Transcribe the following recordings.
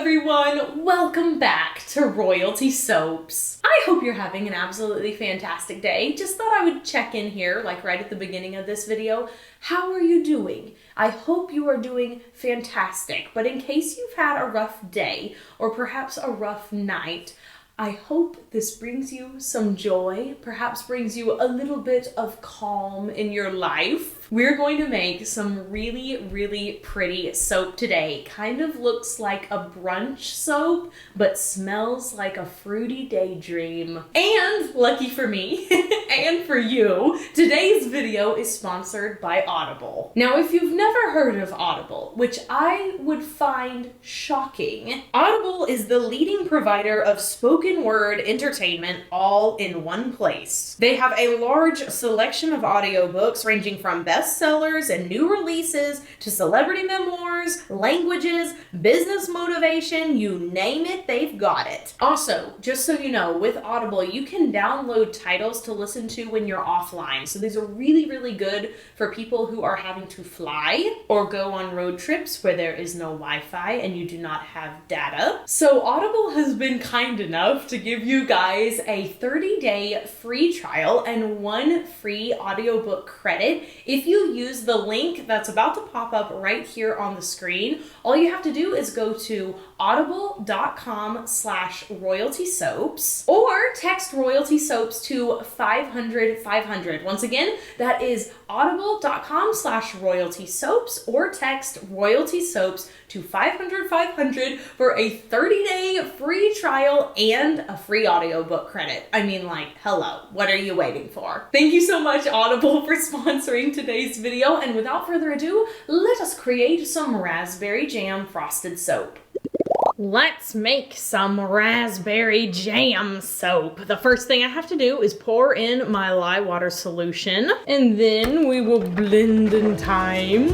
everyone, welcome back to Royalty Soaps. I hope you're having an absolutely fantastic day. Just thought I would check in here, like right at the beginning of this video. How are you doing? I hope you are doing fantastic, but in case you've had a rough day or perhaps a rough night, I hope this brings you some joy, perhaps brings you a little bit of calm in your life. We're going to make some really pretty soap today. Kind of looks like a brunch soap, but smells like a fruity daydream. And lucky for me, and for you, today's video is sponsored by Audible. Now, if you've never heard of Audible, which I would find shocking, Audible is the leading provider of spoken word entertainment all in one place. They have a large selection of audiobooks ranging from bestsellers and new releases to celebrity memoirs, languages, business motivation, you name it, they've got it. Also, just so you know, with Audible, you can download titles to listen to when you're offline. So these are really good for people who are having to fly or go on road trips where there is no Wi-Fi and you do not have data. So Audible has been kind enough to give you guys a 30-day free trial and 1 free audiobook credit if you use the link that's about to pop up right here on the screen. All you have to do is go to audible.com/royaltysoaps or text royalty soaps to 500-500. Once again, that is audible.com/royaltysoaps or text royalty soaps to 500-500 for a 30-day free trial and a free audiobook credit. I mean, like, hello, what are you waiting for? Thank you so much, Audible, for sponsoring today's video. And without further ado, let us create some raspberry jam frosted soap. Let's make some raspberry jam soap. The first thing I have to do is pour in my lye water solution, and then we will blend in time.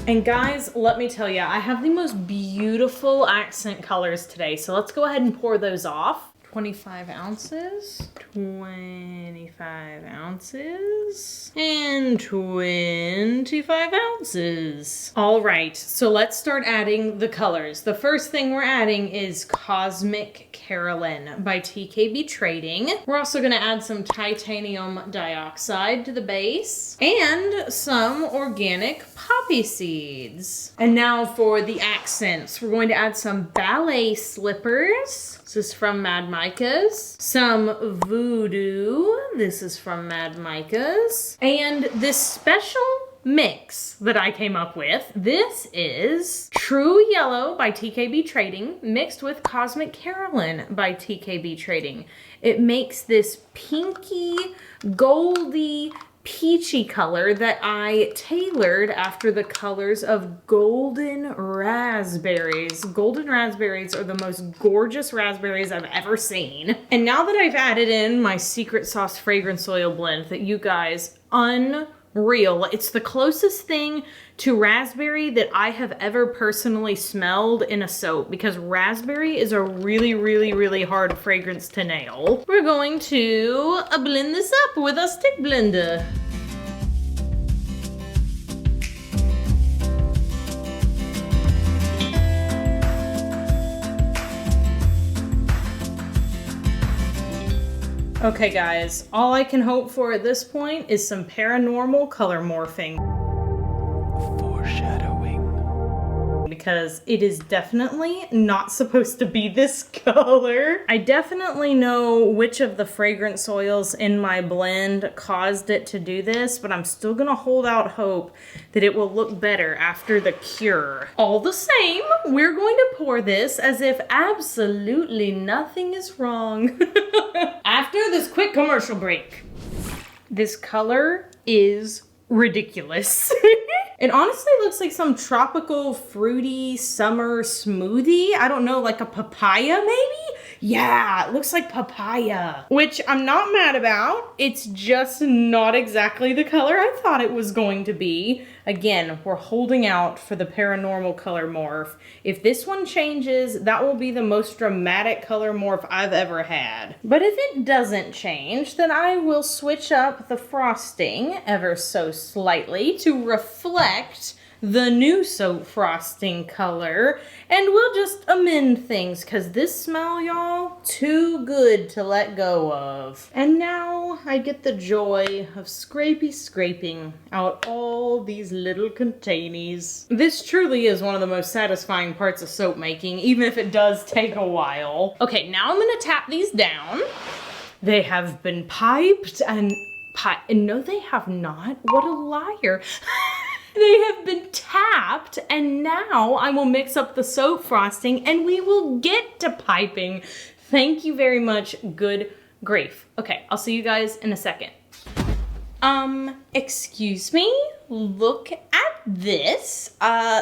And guys, let me tell you, I have the most beautiful accent colors today, so let's go ahead and pour those off. 25 ounces, 25 ounces, and 25 ounces. All right, so let's start adding the colors. The first thing we're adding is Cosmic Carolyn by TKB Trading. We're also gonna add some titanium dioxide to the base and some organic poppy seeds. And now for the accents, we're going to add some ballet slippers. This is from Mad Micah's. Some Voodoo. This is from Mad Micah's. And this special mix that I came up with. This is True Yellow by TKB Trading mixed with Cosmic Carolyn by TKB Trading. It makes this pinky, goldy, peachy color that I tailored after the colors of golden raspberries. Golden raspberries are the most gorgeous raspberries I've ever seen. And now that I've added in my secret sauce fragrance oil blend that you guys, unreal. It's the closest thing to raspberry that I have ever personally smelled in a soap, because raspberry is a really hard fragrance to nail. We're going to blend this up with a stick blender. Okay guys, all I can hope for at this point is some paranormal color morphing. Foreshadowing. Because it is definitely not supposed to be this color. I definitely know which of the fragrance oils in my blend caused it to do this, but I'm still gonna hold out hope that it will look better after the cure. All the same, we're going to pour this as if absolutely nothing is wrong. After this quick commercial break. This color is ridiculous. It honestly looks like some tropical fruity summer smoothie. I don't know, like a papaya maybe? Yeah, it looks like papaya, which I'm not mad about. It's just not exactly the color I thought it was going to be. Again, we're holding out for the Paranormal color morph. If this one changes, that will be the most dramatic color morph I've ever had. But if it doesn't change, then I will switch up the frosting ever so slightly to reflect the new soap frosting color, and we'll just amend things because this smell, y'all, too good to let go of. And now I get the joy of scraping out all these little containers. This truly is one of the most satisfying parts of soap making, even if it does take a while. Okay, now I'm gonna tap these down. They have been piped and no, they have not. What a liar. They have been tapped, and now I will mix up the soap frosting and we will get to piping. Thank you very much. Good grief. Okay, I'll see you guys in a second. Excuse me? Look at this.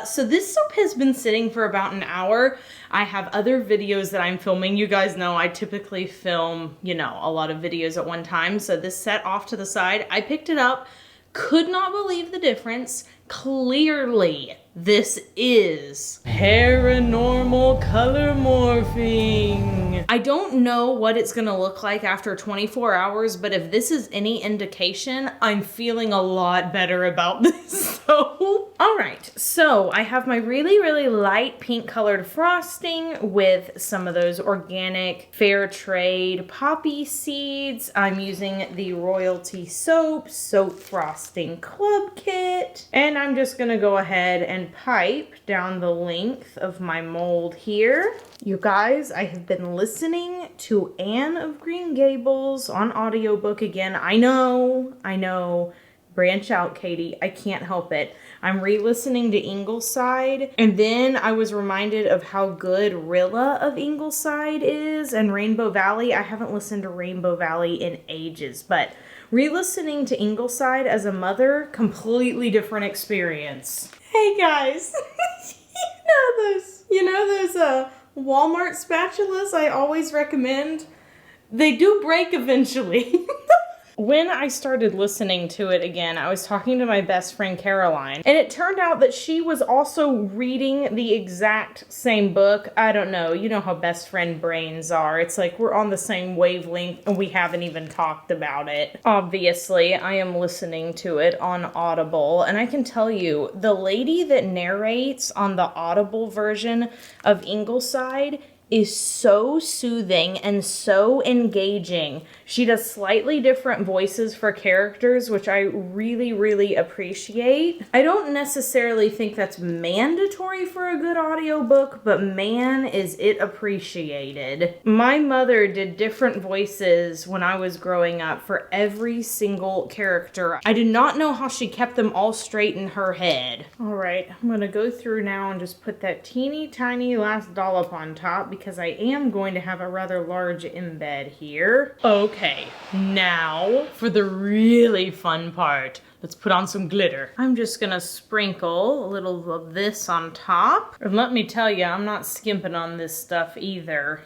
So this soap has been sitting for about an hour. I have other videos that I'm filming. You guys know I typically film, you know, a lot of videos at one time. So this set off to the side. I picked it up. Could not believe the difference. Clearly, this is paranormal color morphing. I don't know what it's gonna look like after 24 hours, but if this is any indication, I'm feeling a lot better about this soap. All right, so I have my really light pink colored frosting with some of those organic fair trade poppy seeds. I'm using the Royalty Soap Frosting Club Kit, and I'm just gonna go ahead and pipe down the length of my mold here. You guys, I have been listening to Anne of Green Gables on audiobook again. I know. Branch out, Katie. I can't help it. I'm re-listening to Ingleside, and then I was reminded of how good Rilla of Ingleside is, and Rainbow Valley. I haven't listened to Rainbow Valley in ages, but re-listening to Ingleside as a mother, completely different experience. Hey guys, you know those Walmart spatulas I always recommend? They do break eventually. When I started listening to it again, I was talking to my best friend Caroline, and it turned out that she was also reading the exact same book. I don't know, you know how best friend brains are. It's like we're on the same wavelength and we haven't even talked about it. Obviously, I am listening to it on Audible, and I can tell you, the lady that narrates on the Audible version of Ingleside is so soothing and so engaging. She does slightly different voices for characters, which I really appreciate. I don't necessarily think that's mandatory for a good audiobook, but man, is it appreciated. My mother did different voices when I was growing up for every single character. I did not know how she kept them all straight in her head. All right, I'm gonna go through now and just put that teeny tiny last dollop on top because I am going to have a rather large embed here. Okay, now for the really fun part. Let's put on some glitter. I'm just gonna sprinkle a little of this on top. And let me tell you, I'm not skimping on this stuff either.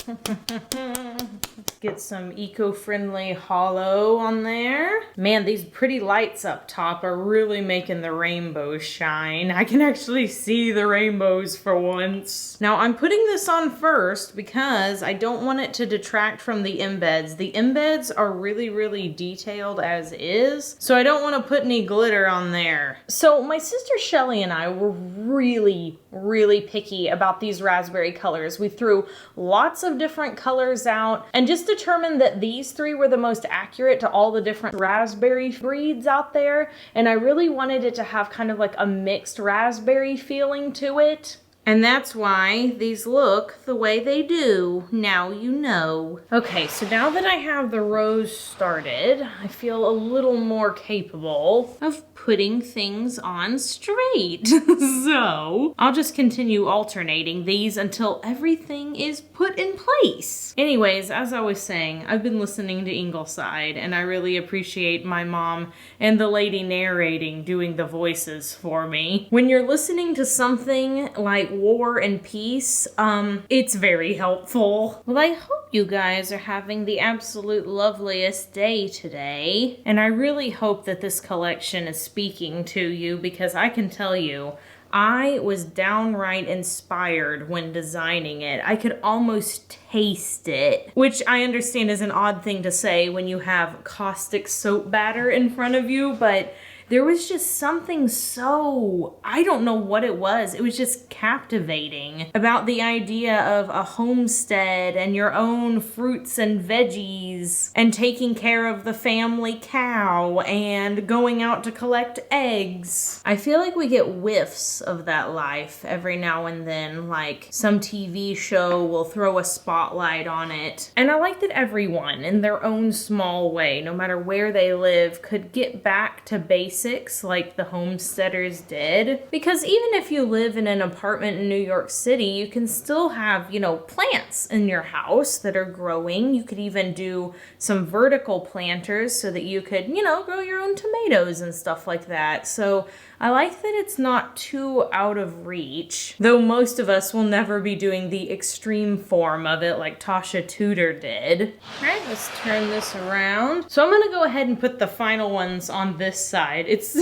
Let's get some eco-friendly hollow on there. Man, these pretty lights up top are really making the rainbows shine. I can actually see the rainbows for once. Now I'm putting this on first because I don't want it to detract from the embeds. The embeds are really detailed as is, so I don't want to put any glitter on there. So my sister Shelly and I were really picky about these raspberry colors. We threw lots of different colors out and just determined that these three were the most accurate to all the different raspberry breeds out there, and I really wanted it to have kind of like a mixed raspberry feeling to it. And that's why these look the way they do. Now you know. Okay, so now that I have the rose started, I feel a little more capable of putting things on straight. So I'll just continue alternating these until everything is put in place. Anyways, as I was saying, I've been listening to Ingleside, and I really appreciate my mom and the lady narrating doing the voices for me. When you're listening to something like War and Peace, it's very helpful. Well, I hope you guys are having the absolute loveliest day today, and I really hope that this collection is speaking to you, because I can tell you, I was downright inspired when designing it. I could almost taste it, which I understand is an odd thing to say when you have caustic soap batter in front of you, but there was just something so, I don't know what it was just captivating about the idea of a homestead and your own fruits and veggies and taking care of the family cow and going out to collect eggs. I feel like we get whiffs of that life every now and then, like some TV show will throw a spotlight on it. And I like that everyone in their own small way, no matter where they live, could get back to basics like the homesteaders did. Because even if you live in an apartment in New York City, you can still have, you know, plants in your house that are growing. You could even do some vertical planters so that you could, you know, grow your own tomatoes and stuff like that. So I like that it's not too out of reach, though most of us will never be doing the extreme form of it like Tasha Tudor did. All right, let's turn this around. So I'm gonna go ahead and put the final ones on this side. It's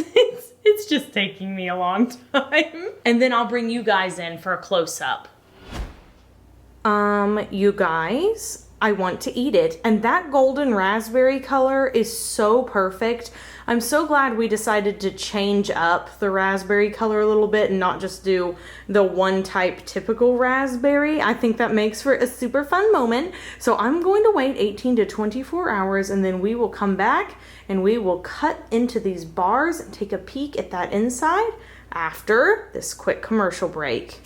just taking me a long time. And then I'll bring you guys in for a close-up. You guys, I want to eat it. And that golden raspberry color is so perfect. I'm so glad we decided to change up the raspberry color a little bit and not just do the one type typical raspberry. I think that makes for a super fun moment. So I'm going to wait 18 to 24 hours and then we will come back and we will cut into these bars and take a peek at that inside after this quick commercial break.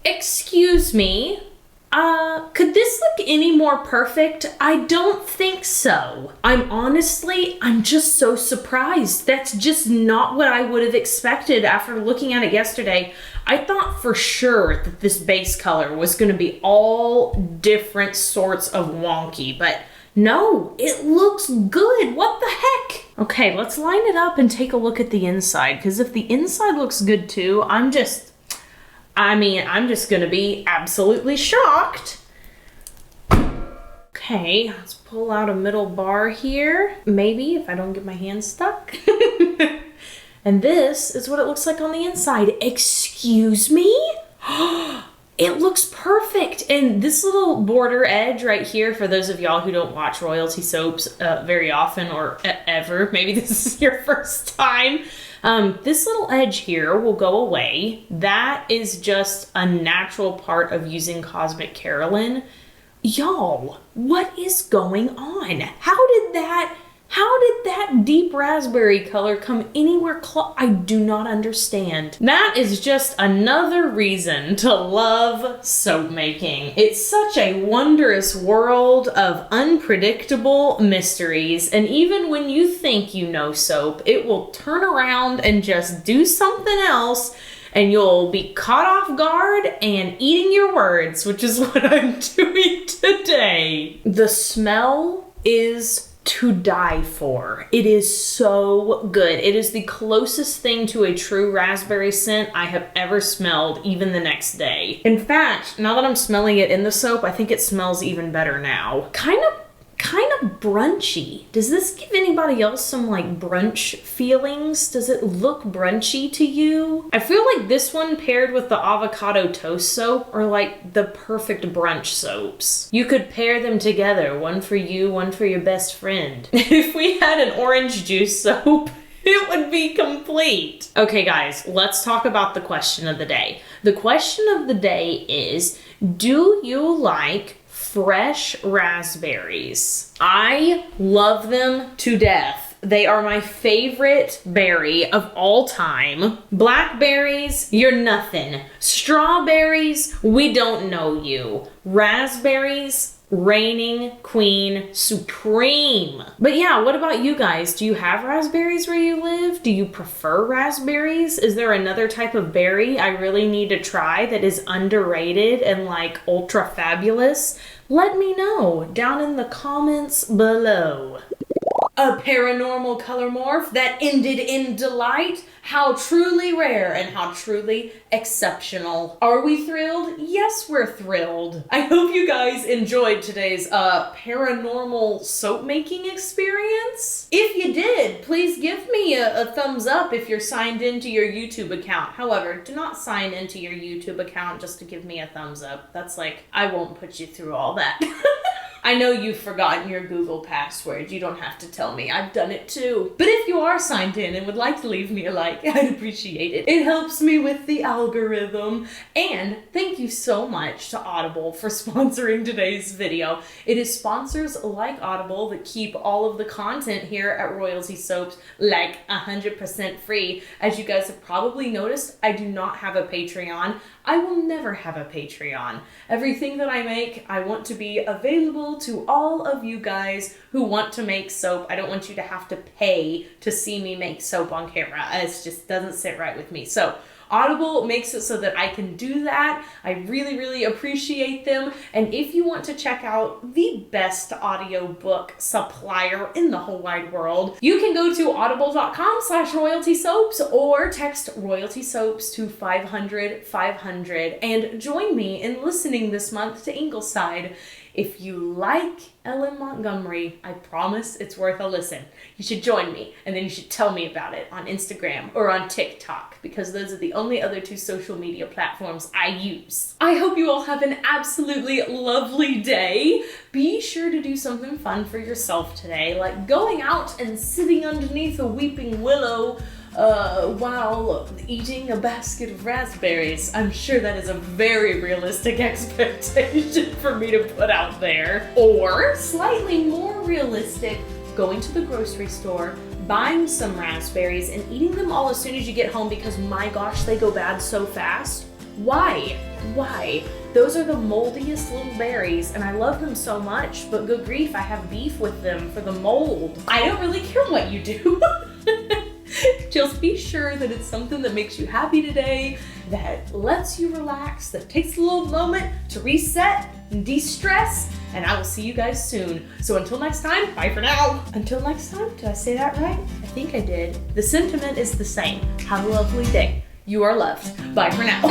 Excuse me, could this look any more perfect? I don't think so. I'm just so surprised. That's just not what I would have expected after looking at it yesterday. I thought for sure that this base color was gonna be all different sorts of wonky, but no, it looks good. What the heck? Okay, let's line it up and take a look at the inside, because if the inside looks good too, I'm just gonna be absolutely shocked. Okay, let's pull out a middle bar here. Maybe, if I don't get my hand stuck. And this is what it looks like on the inside. Excuse me? It looks perfect. And this little border edge right here, for those of y'all who don't watch royalty soaps very often or ever, maybe this is your first time, this little edge here will go away. That is just a natural part of using Cosmic Carolyn. Y'all, what is going on? How did that deep raspberry color come anywhere close? I do not understand. That is just another reason to love soap making. It's such a wondrous world of unpredictable mysteries, and even when you think you know soap, it will turn around and just do something else, and you'll be caught off guard and eating your words, which is what I'm doing today. The smell is to die for. It is so good. It is the closest thing to a true raspberry scent I have ever smelled, even the next day. In fact, now that I'm smelling it in the soap, I think it smells even better now. Kind of brunchy. Does this give anybody else some like brunch feelings? Does it look brunchy to you? I feel like this one paired with the avocado toast soap are like the perfect brunch soaps. You could pair them together, one for you, one for your best friend. If we had an orange juice soap, it would be complete. Okay guys, let's talk about the question of the day. The question of the day is, do you like fresh raspberries? I love them to death. They are my favorite berry of all time. Blackberries, you're nothing. Strawberries, we don't know you. Raspberries, reigning queen supreme. But yeah, what about you guys? Do you have raspberries where you live? Do you prefer raspberries? Is there another type of berry I really need to try that is underrated and like ultra fabulous? Let me know down in the comments below. A paranormal color morph that ended in delight. How truly rare and how truly exceptional. Are we thrilled? Yes, we're thrilled. I hope you guys enjoyed today's paranormal soap making experience. If you did, please give me a thumbs up if you're signed into your YouTube account. However, do not sign into your YouTube account just to give me a thumbs up. That's like, I won't put you through all that. I know you've forgotten your Google password. You don't have to tell me. I've done it too. But if you are signed in and would like to leave me a like, I'd appreciate it. It helps me with the algorithm. And thank you so much to Audible for sponsoring today's video. It is sponsors like Audible that keep all of the content here at Royalty Soaps like 100% free. As you guys have probably noticed, I do not have a Patreon. I will never have a Patreon. Everything that I make, I want to be available to all of you guys who want to make soap. I don't want you to have to pay to see me make soap on camera. It just doesn't sit right with me. So Audible makes it so that I can do that. I really, really appreciate them. And if you want to check out the best audiobook supplier in the whole wide world, you can go to audible.com/royaltysoaps or text royalty soaps to 500-500 and join me in listening this month to Ingleside. If you like Ellen Montgomery, I promise it's worth a listen. You should join me, and then you should tell me about it on Instagram or on TikTok, because those are the only other two social media platforms I use. I hope you all have an absolutely lovely day. Be sure to do something fun for yourself today, like going out and sitting underneath a weeping willow while eating a basket of raspberries. I'm sure that is a very realistic expectation for me to put out there. Or, slightly more realistic, going to the grocery store, buying some raspberries, and eating them all as soon as you get home because my gosh, they go bad so fast. Why? Why? Those are the moldiest little berries, and I love them so much, but good grief, I have beef with them for the mold. I don't really care what you do. Just be sure that it's something that makes you happy today, that lets you relax, that takes a little moment to reset and de-stress, and I will see you guys soon. So until next time, bye for now. Until next time, did I say that right? I think I did. The sentiment is the same. Have a lovely day. You are loved. Bye for now.